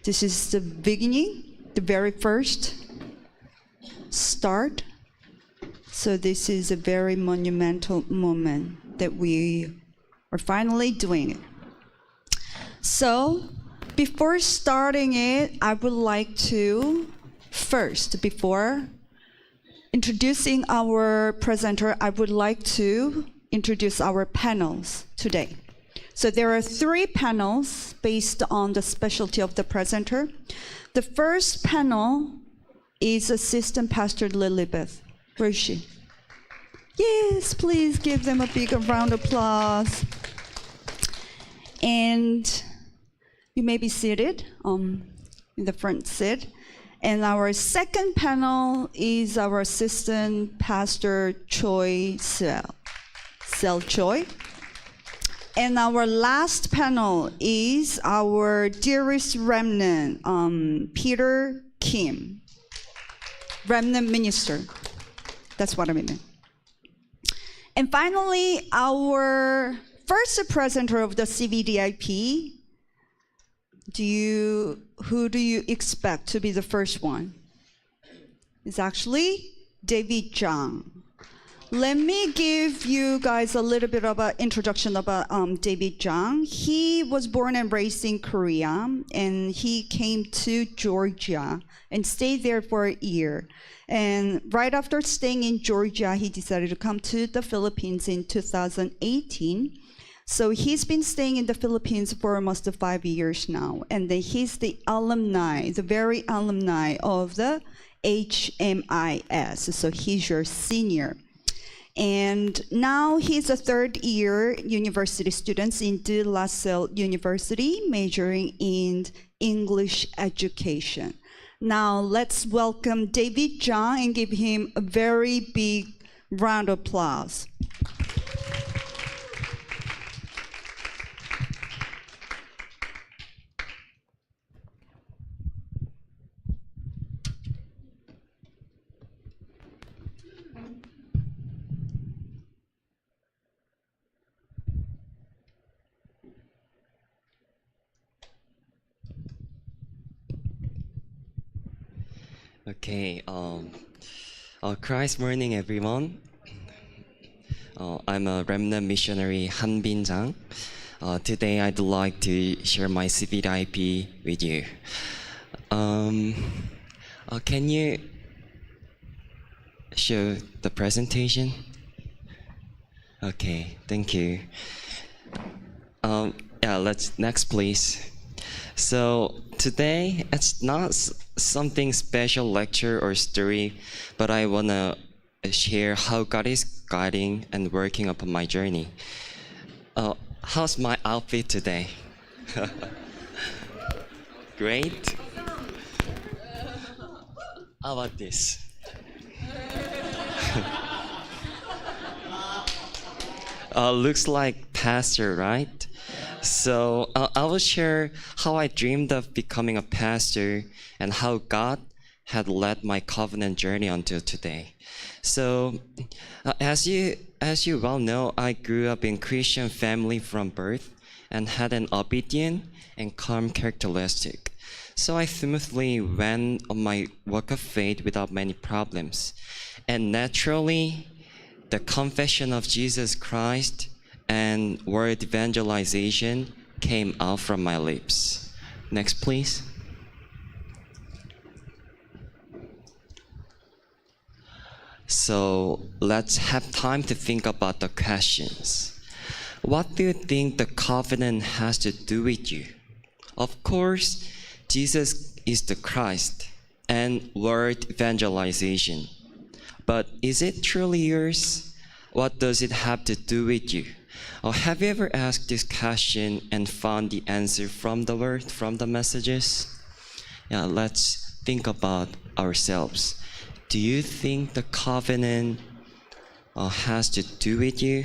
This is the beginning, the very first start. So this is a very monumental moment that we are finally doing it. So before starting it, I would like to first, before introducing our presenter, I would like to introduce our panels today. So there are 3 panels based on the specialty of the presenter. The first panel is Assistant Pastor Lilibeth. Where is she? Yes, please give them a big round of applause. And you may be seated in the front seat. And our second panel is our Assistant Pastor Choi Sel Choi. And our last panel is our dearest remnant, Peter Kim, remnant minister. That's what I mean. And finally, our first presenter of the CVDIP. Who do you expect to be the first one? It's actually David Jang. Let me give you guys a little bit of an introduction about David Jang. He was born and raised in Korea, and he came to Georgia and stayed there for a year. And right after staying in Georgia, he decided to come to the Philippines in 2018. So he's been staying in the Philippines for almost 5 years now. And then he's the alumni, the very alumni of the HMIS. So he's your senior. And now he's a 3rd-year university student in De La Salle University, majoring in English education. Now let's welcome David Jang and give him a very big round of applause. Okay, Christ morning, everyone. I'm a remnant missionary, Hanbin Jang. Today, I'd like to share my CVDIP with you. Can you show the presentation? Okay, thank you. Next, please. So today, it's not something special lecture or story, but I want to share how God is guiding and working upon my journey. How's my outfit today? Great. How about this? Looks like pastor, right? So I will share how I dreamed of becoming a pastor and how God had led my covenant journey until today. So as you well know, I grew up in Christian family from birth and had an obedient and calm characteristic. So I smoothly went on my walk of faith without many problems. And naturally, the confession of Jesus Christ and word evangelization came out from my lips. Next, please. So let's have time to think about the questions. What do you think the covenant has to do with you? Of course, Jesus is the Christ and word evangelization. But is it truly yours? What does it have to do with you? Or have you ever asked this question and found the answer from the word, from the messages? Yeah, let's think about ourselves. Do you think the covenant has to do with you?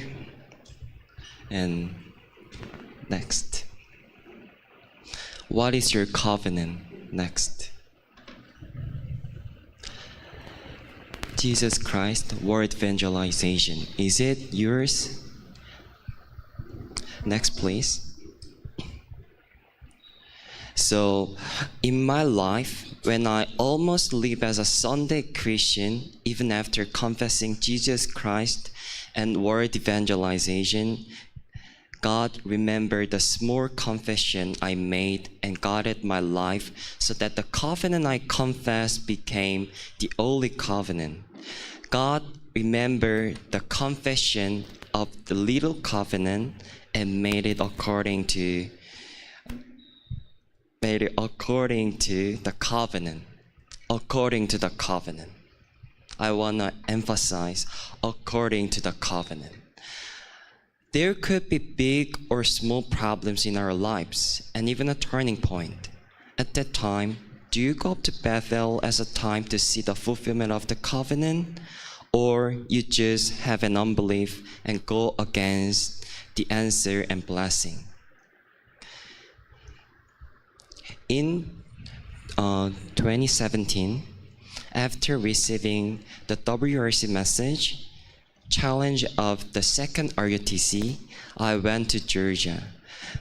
And next. What is your covenant? Next. Jesus Christ, word evangelization. Is it yours? Next, please. So, in my life, when I almost live as a Sunday Christian, even after confessing Jesus Christ and word evangelization, God remembered the small confession I made and guided my life so that the covenant I confessed became the only covenant. God remembered the confession of the little covenant and made it according to the covenant. According to the covenant. I want to emphasize according to the covenant. There could be big or small problems in our lives and even a turning point. At that time, do you go up to Bethel as a time to see the fulfillment of the covenant? Or you just have an unbelief and go against the answer and blessing? In 2017, after receiving the WRC message, challenge of the second RUTC, I went to Georgia.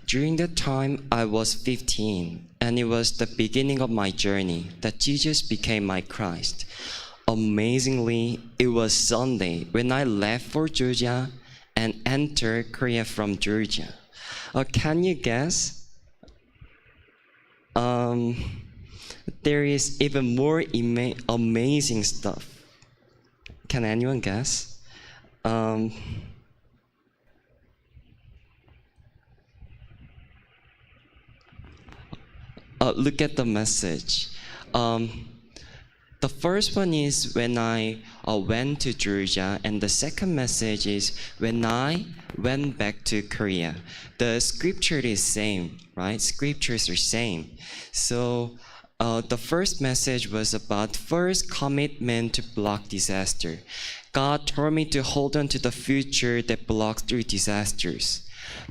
During that time, I was 15, and it was the beginning of my journey that Jesus became my Christ. Amazingly, it was Sunday when I left for Georgia and entered Korea from Georgia. Can you guess? There is even more amazing stuff. Can anyone guess? Look at the message. The first one is when I went to Georgia, and the second message is when I went back to Korea. The scripture is same, right? Scriptures are same. So the first message was about first commitment to block disaster. God told me to hold on to the future that blocks through disasters.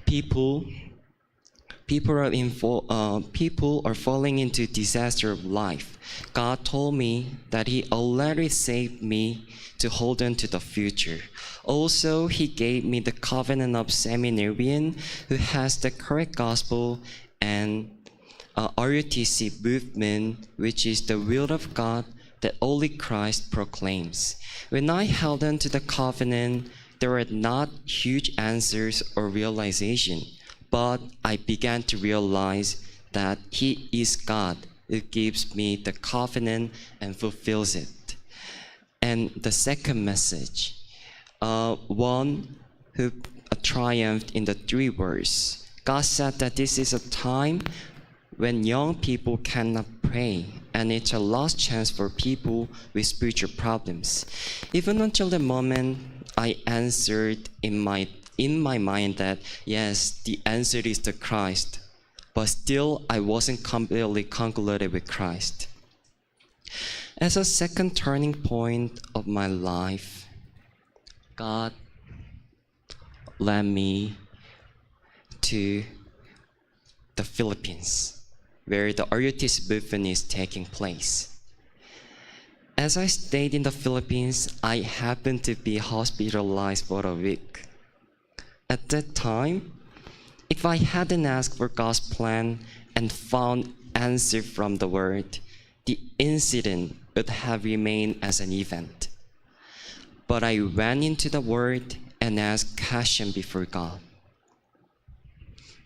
People are falling into disaster of life. God told me that He already saved me to hold on to the future. Also, He gave me the covenant of seminarian who has the correct gospel and RUTC movement, which is the will of God that only Christ proclaims. When I held on to the covenant, there were not huge answers or realization, but I began to realize that He is God who gives me the covenant and fulfills it. And the second message, one who triumphed in the 3 words. God said that this is a time when young people cannot pray, and it's a lost chance for people with spiritual problems. Even until the moment I answered in my mind that yes, the answer is the Christ, but still I wasn't completely concluded with Christ. As a second turning point of my life, God led me to the Philippines, where the RUTC movement is taking place. As I stayed in the Philippines, I happened to be hospitalized for a week. At that time, if I hadn't asked for God's plan and found answer from the Word, the incident would have remained as an event. But I went into the Word and asked question before God.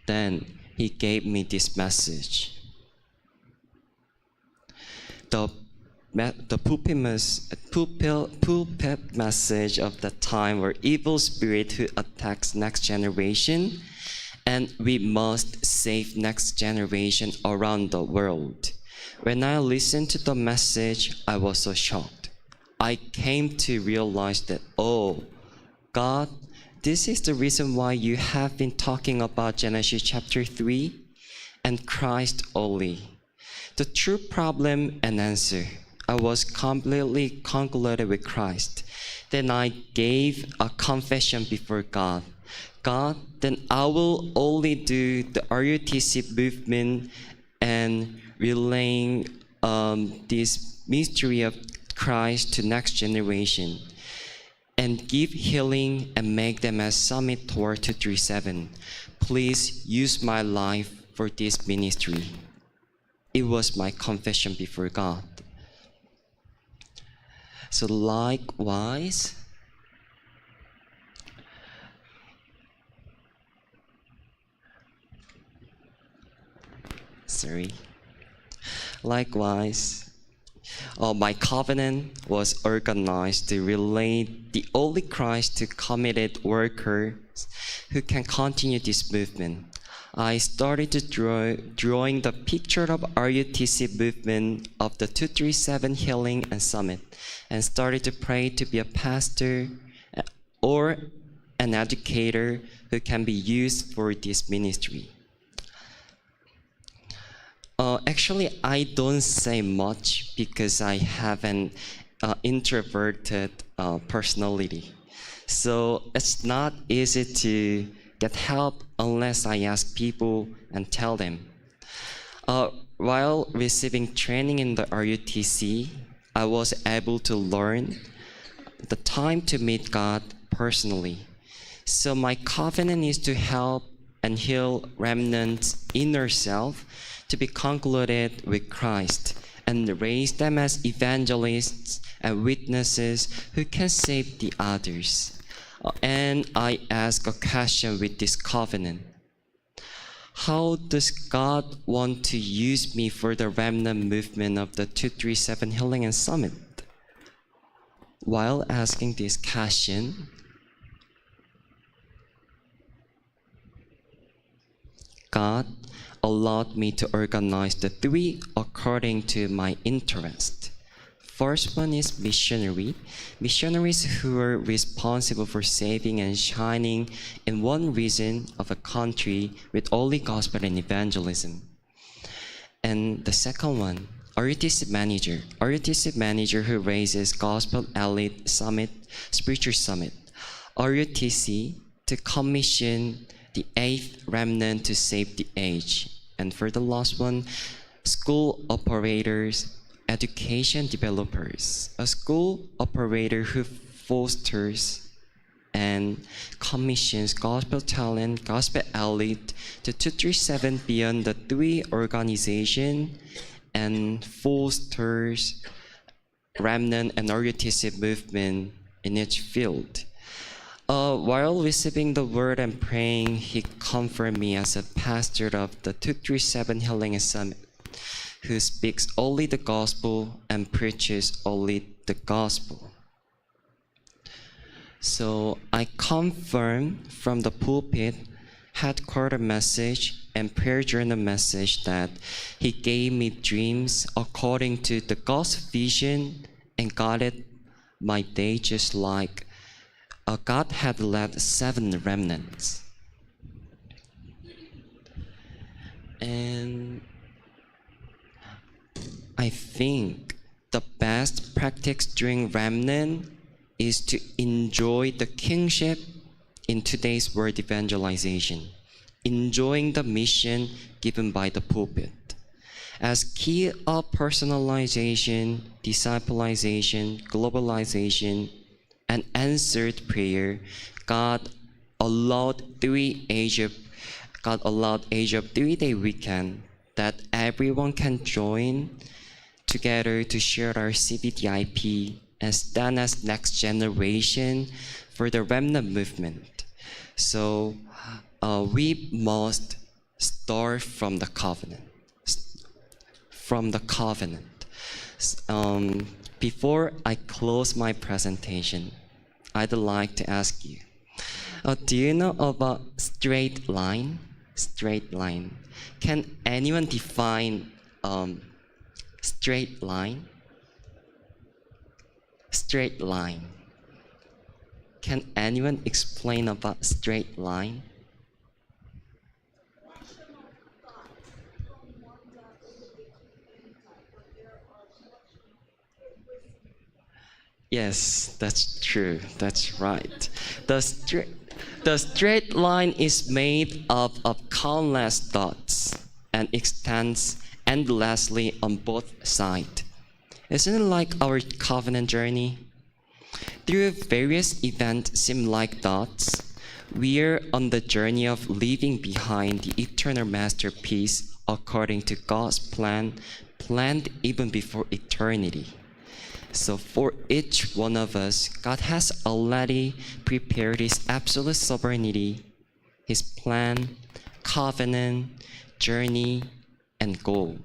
Then He gave me this message. The pulpit message of the time were evil spirit who attacks next generation, and we must save next generation around the world. When I listened to the message, I was so shocked. I came to realize that, oh, God, this is the reason why you have been talking about Genesis chapter 3 and Christ only. The true problem and answer. I was completely concluded with Christ. Then I gave a confession before God. God, then I will only do the RUTC movement and relaying this mystery of Christ to next generation, and give healing and make them as Summit Tour 237. Please use my life for this ministry. it was my confession before God. So likewise, likewise, my covenant was organized to relate the only Christ to committed workers who can continue this movement. I started to drawing the picture of RUTC movement of the 237 Healing and Summit, and started to pray to be a pastor or an educator who can be used for this ministry. Actually, I don't say much because I have an introverted personality. So it's not easy to get help unless I ask people and tell them. While receiving training in the RUTC, I was able to learn the time to meet God personally. So my covenant is to help and heal remnants' inner self to be concluded with Christ and raise them as evangelists and witnesses who can save the others. And I ask a question with this covenant. How does God want to use me for the remnant movement of the 237 Healing and Summit? While asking this question, God allowed me to organize the three according to my interest. First one is missionaries who are responsible for saving and shining in one region of a country with only gospel and evangelism. And the second one, RUTC manager who raises gospel elite summit, spiritual summit. RUTC to commission the 8th remnant to save the age. And for the last one, school operators, education developers, a school operator who fosters and commissions gospel talent, gospel elite to 237 beyond the three organization and fosters remnant and RUTC movement in each field. While receiving the word and praying, he confirmed me as a pastor of the 237 Healing and Summit, who speaks only the gospel and preaches only the gospel. So I confirm from the pulpit, headquarter message, and prayer journal message that he gave me dreams according to the God's vision and guided my day just like God had led 7 remnants. And I think the best practice during remnant is to enjoy the kingship in today's word evangelization, enjoying the mission given by the pulpit. As key of personalization, disciplization, globalization, and answered prayer, God allowed Age of 3-day weekend that everyone can join together to share our CVDIP and stand as next generation for the remnant movement. So we must start from the covenant. Before I close my presentation, I'd like to ask you, do you know about straight line? Straight line. Can anyone define straight line? Straight line. Can anyone explain about straight line? Yes, that's true. That's right. The straight line is made up of countless dots and extends endlessly on both sides. Isn't it like our covenant journey? Through various events seem like dots, we are on the journey of leaving behind the eternal masterpiece according to God's plan, planned even before eternity. So for each one of us, God has already prepared His absolute sovereignty, His plan, covenant, journey, and goal.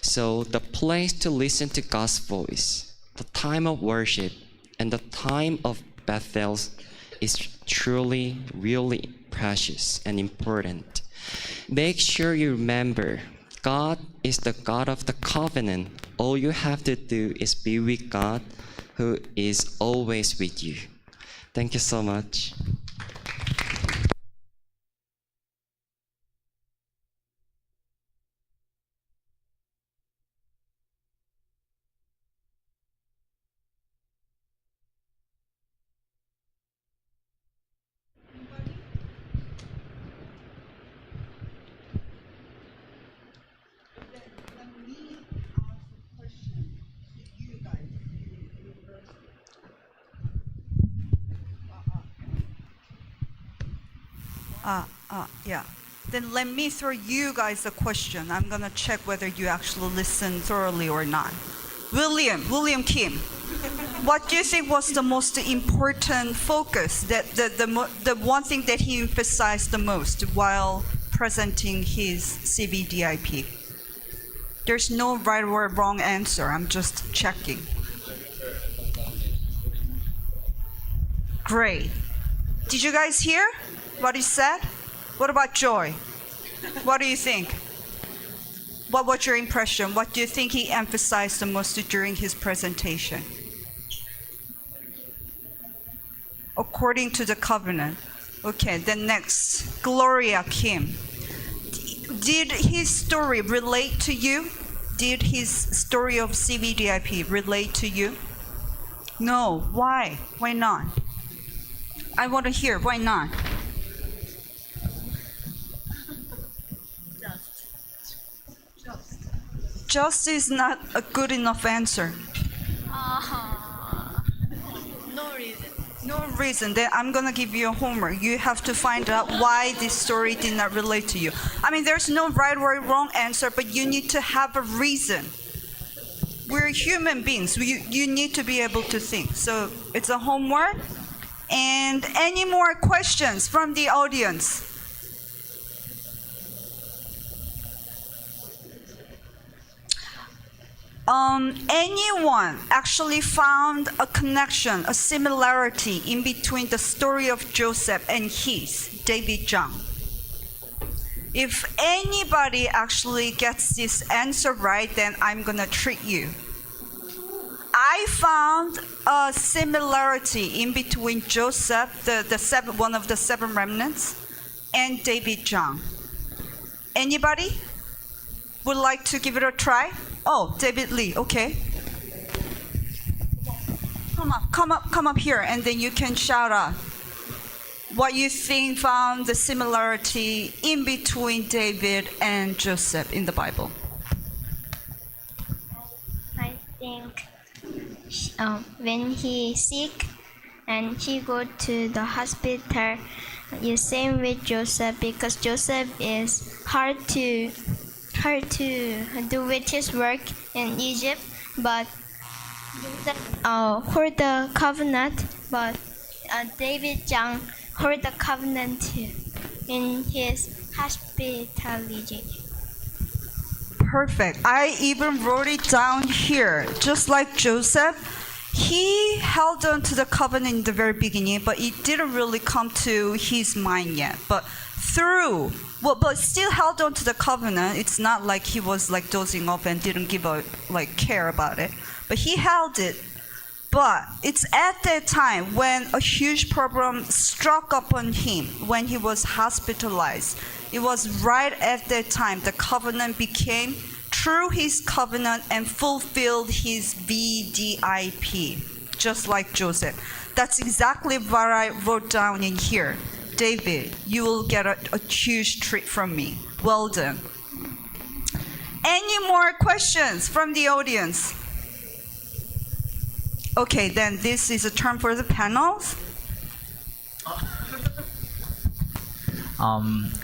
So the place to listen to God's voice, the time of worship, and the time of Bethel is truly, really precious and important. Make sure you remember, God is the God of the covenant. All you have to do is be with God, who is always with you. Thank you so much. Yeah. Then let me throw you guys a question. I'm gonna check whether you actually listen thoroughly or not. William Kim, what do you think was the most important focus, the one thing that he emphasized the most while presenting his CVDIP? There's no right or wrong answer. I'm just checking. Great. Did you guys hear what he said? What about Joy? What do you think? What was your impression? What do you think he emphasized the most during his presentation? According to the covenant. Okay, then next, Gloria Kim. Did his story relate to you? Did his story of CVDIP relate to you? No. Why? Why not? I want to hear. Why not? Just is not a good enough answer. No reason. No reason. Then I'm gonna give you a homework. You have to find out why this story did not relate to you. I mean, there's no right or wrong answer, but you need to have a reason. We're human beings. You need to be able to think. So it's a homework. And any more questions from the audience? Anyone actually found a connection, a similarity in between the story of Joseph and his, David Jang? If anybody actually gets this answer right, then I'm gonna treat you. I found a similarity in between Joseph, one of the seven remnants, and David Jang. Anybody would like to give it a try? Oh, David Lee, okay. Come up here, and then you can shout out what you think found the similarity in between David and Joseph in the Bible. I think when he sick and he go to the hospital, you same with Joseph, because Joseph is hard to do with his work in Egypt, but Joseph hold the covenant, but David Jang hold the covenant in his hospitality. Perfect. I even wrote it down here. Just like Joseph, he held on to the covenant in the very beginning, but it didn't really come to his mind yet. But still held on to the covenant. It's not like he was like dozing off and didn't give a care about it. But he held it. But it's at that time when a huge problem struck upon him, when he was hospitalized. It was right at that time the covenant became true, his covenant, and fulfilled his VDIP, just like Joseph. That's exactly what I wrote down in here. David, you will get a huge treat from me. Well done. Any more questions from the audience? Okay, then this is a turn for the panels.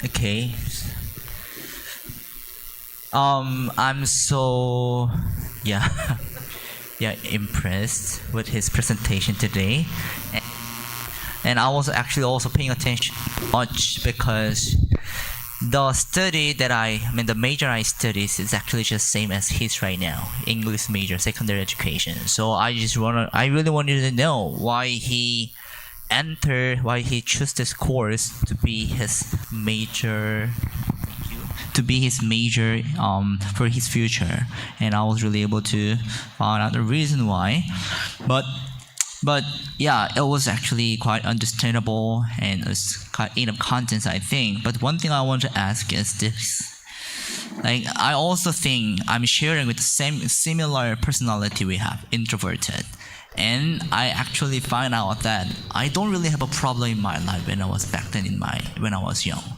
Okay. I'm so, yeah, yeah, impressed with his presentation today, and I was actually also paying attention much because the study that I mean, the major I study is actually just same as his right now, English major, secondary education. So I really wanted to know why he chose this course to be his major for his future, and I was really able to find out the reason why. But yeah, it was actually quite understandable and it's quite enough contents, I think. But one thing I want to ask is this: like, I also think I'm sharing with the similar personality we have, introverted. And I actually find out that I don't really have a problem in my life when I was back then when I was young.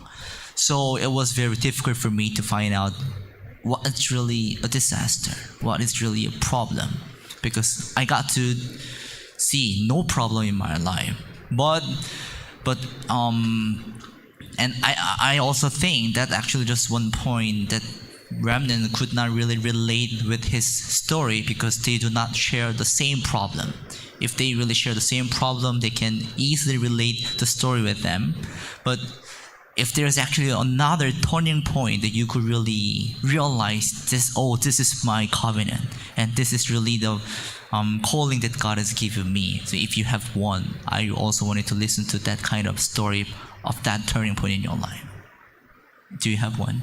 So it was very difficult for me to find out what is really a disaster, what is really a problem, because I got to see no problem in my life. And I also think that actually just one point that Remnant could not really relate with his story because they do not share the same problem. If they really share the same problem, they can easily relate the story with them. But if there's actually another turning point that you could really realize this is my covenant, and this is really the calling that God has given me. So if you have one, I also wanted to listen to that kind of story of that turning point in your life. Do you have one?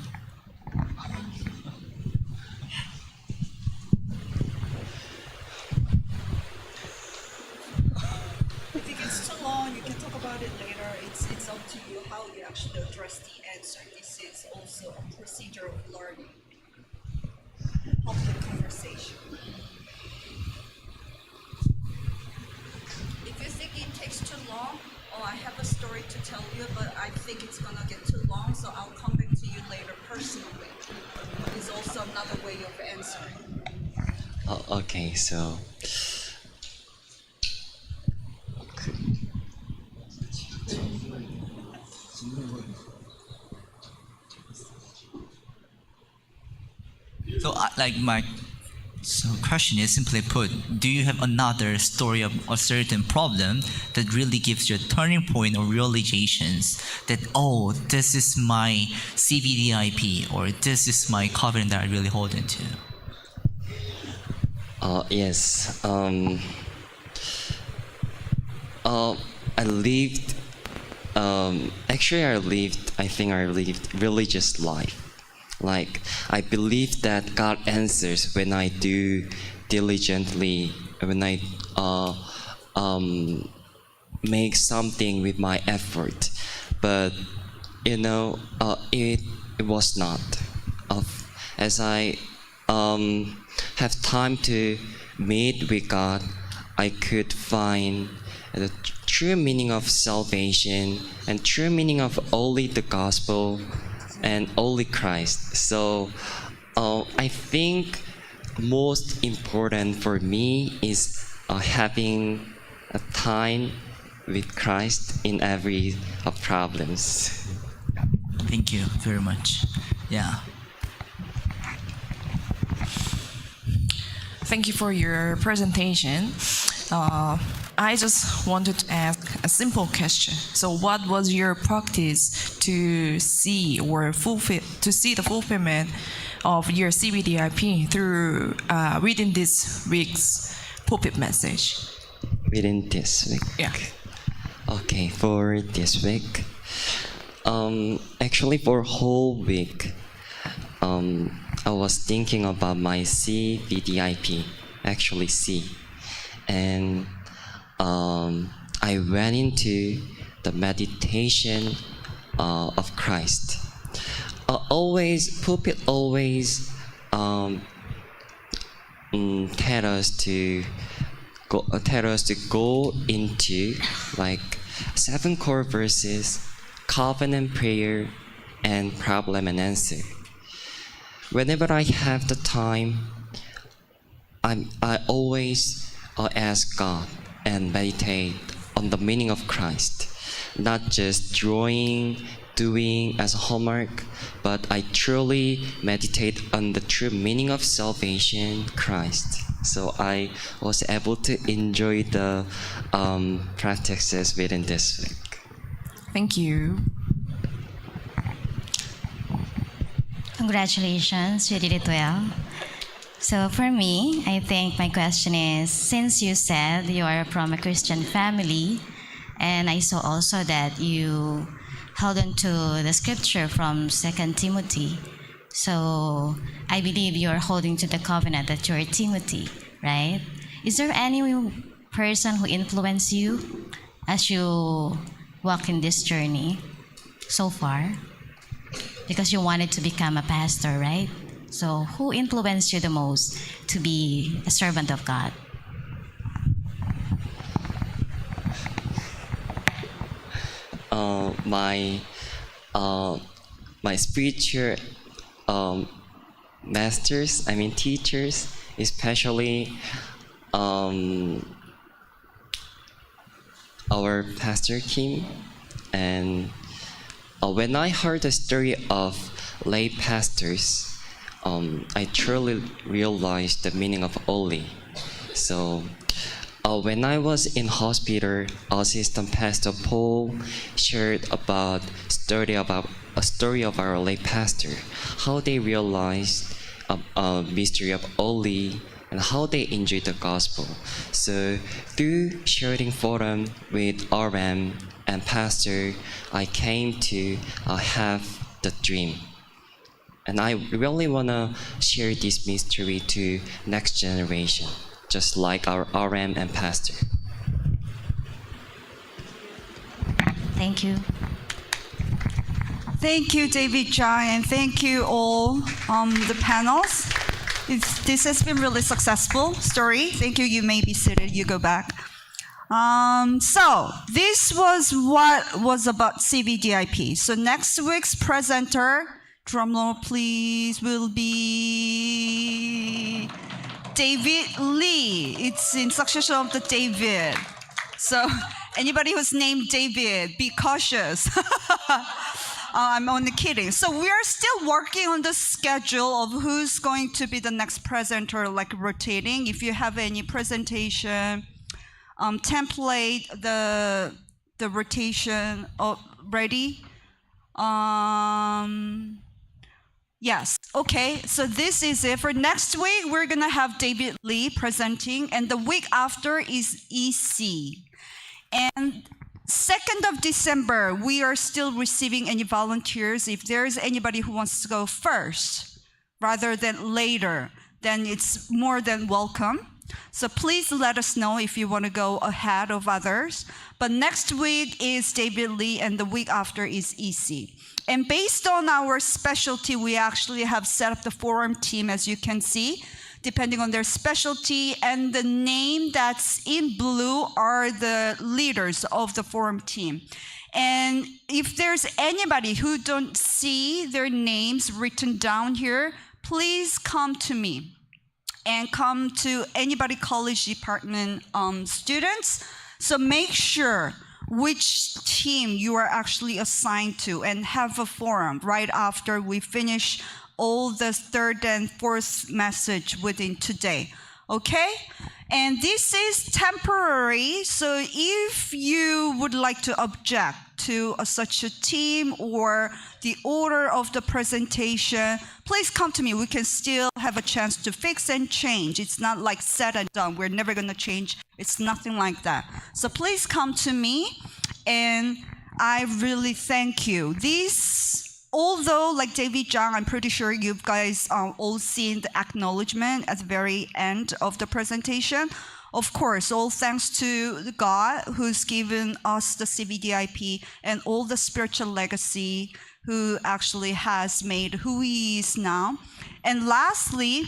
If it gets too long, you can talk about it later. It's up to you how you actually address the answer. This is also a procedure of learning. Public conversation. If you think it takes too long, I have a story to tell you, but I think it's gonna get too long, so I'll come back to you later personally. It's also another way of answering. Okay, so. So question is, simply put, do you have another story of a certain problem that really gives you a turning point or realizations that, this is my CVDIP, or this is my covenant that I really hold into? Yes. I lived. I think I lived religious life. Like, I believe that God answers when I do diligently, when I make something with my effort. But it was not. As I have time to meet with God, I could find the true meaning of salvation and true meaning of only the gospel and only Christ. So I think most important for me is having a time with Christ in every problems. Thank you very much. Yeah. Thank you for your presentation. I just wanted to ask a simple question. So, what was your practice to see the fulfillment of your CVDIP through within this week's pulpit message? Within this week? Yeah. Okay, for this week, actually for whole week, I was thinking about my CVDIP, actually C, and I went into the meditation of Christ. Pulpit always tell us to go into like 7 core verses, covenant prayer, and problem and answer. Whenever I have the time, I always ask God and meditate on the meaning of Christ, not just drawing doing as homework, but I truly meditate on the true meaning of salvation, Christ. So I was able to enjoy the practices within this week. Thank you. Congratulations, you did it well. So for me, I think my question is, since you said you are from a Christian family, and I saw also that you held on to the scripture from 2 Timothy. So I believe you are holding to the covenant that you are Timothy, right? Is there any person who influenced you as you walk in this journey so far? Because you wanted to become a pastor, right? So who influenced you the most to be a servant of God? My spiritual masters, I mean teachers, especially our Pastor Kim. And when I heard the story of lay pastors, I truly realized the meaning of holy. So when I was in hospital, Assistant Pastor Paul shared about a story of our lay pastor, how they realized a mystery of holy and how they enjoyed the gospel. So through sharing forum with RM and pastor, I came to have the dream. And I really want to share this mystery to next generation, just like our RM and pastor. Thank you. Thank you, David Jang, and thank you all the panels. This has been really successful story. Thank you. You may be seated. You go back. So this was what was about CVDIP. So next week's presenter, drumroll please, will be David Lee. It's in succession of the David. So anybody who's named David, be cautious. I'm only kidding. So we are still working on the schedule of who's going to be the next presenter, like rotating. If you have any presentation template, the rotation ready. Yes. Okay. So this is it for next week. We're gonna have David Lee presenting, and the week after is EC. And 2nd of December, we are still receiving any volunteers. If there's anybody who wants to go first rather than later, then it's more than welcome. So please let us know if you want to go ahead of others. But next week is David Lee, and the week after is EC. And based on our specialty, we actually have set up the forum team, as you can see, depending on their specialty. And the name that's in blue are the leaders of the forum team. And if there's anybody who don't see their names written down here, please come to me and come to anybody college department students. So make sure which team you are actually assigned to and have a forum right after we finish all the third and fourth message within today. Okay? And this is temporary, so if you would like to object to such a team or the order of the presentation, please come to me. We can still have a chance to fix and change. It's not like said and done. We're never going to change. It's nothing like that. So please come to me, and I really thank you. Although, like David Jang, I'm pretty sure you guys all seen the acknowledgement at the very end of the presentation. Of course, all thanks to God who's given us the CVDIP and all the spiritual legacy who actually has made who he is now. And lastly,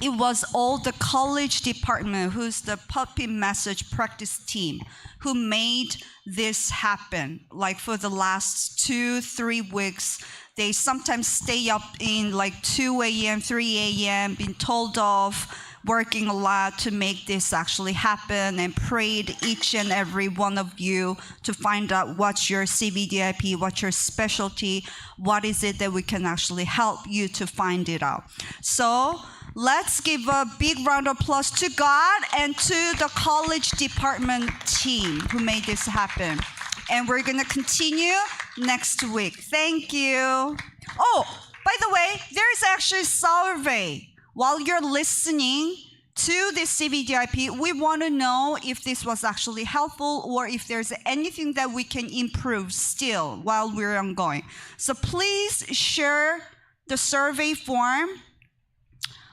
it was all the college department, who's the puppy message practice team, who made this happen. Like for the last 2-3 weeks, they sometimes stay up in like 2 a.m., 3 a.m., being told off working a lot to make this actually happen and prayed each and every one of you to find out what's your CVDIP, what's your specialty, what is it that we can actually help you to find it out. So let's give a big round of applause to God and to the college department team who made this happen. And we're going to continue next week. Thank you. Oh, by the way, there's actually a survey. While you're listening to this CVDIP, we want to know if this was actually helpful or if there's anything that we can improve still while we're ongoing. So please share the survey form.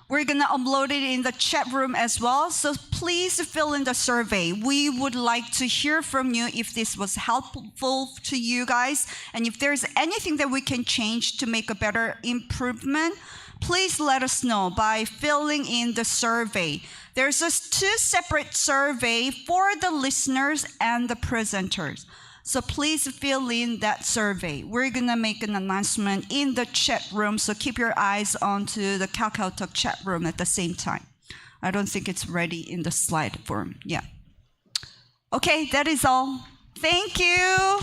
We're going to upload it in the chat room as well. So please fill in the survey. We would like to hear from you if this was helpful to you guys. And if there's anything that we can change to make a better improvement, please let us know by filling in the survey. There's just 2 separate surveys for the listeners and the presenters. So please fill in that survey. We're going to make an announcement in the chat room, so keep your eyes onto the KakaoTalk chat room at the same time. I don't think it's ready in the slide form. Yeah. Okay, that is all. Thank you.